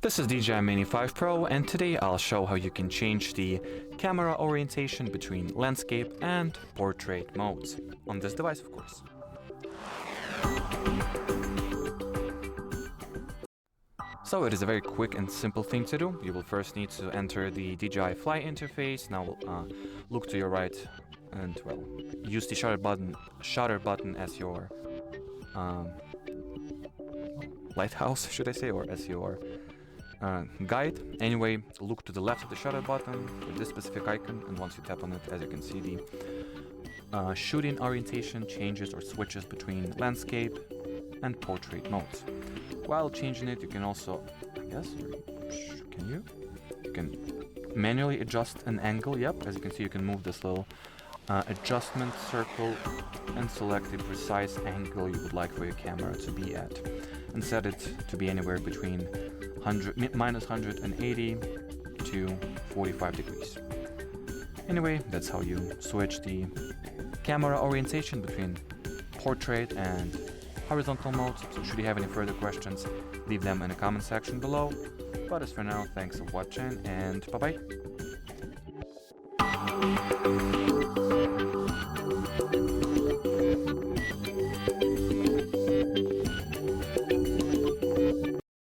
This is DJI Mini 5 Pro, and today I'll show how you can change the camera orientation between landscape and portrait modes on this device, of course. So it is a very quick and simple thing to do. You will first need to enter the DJI Fly interface. Now look to your right and use the shutter button as your lighthouse, should I say, or as your guide. Anyway, look to the left of the shutter button with this specific icon, and once you tap on it, as you can see, the shooting orientation changes or switches between landscape and portrait modes. While changing it, you can also, you can manually adjust an angle. Yep, as you can see, you can move this little adjustment circle and select the precise angle you would like for your camera to be at, and set it to be anywhere between minus 180 to 45 degrees. Anyway, that's how you switch the camera orientation between portrait and horizontal modes. So should you have any further questions, leave them in the comment section below. But as for now, thanks for watching and bye-bye.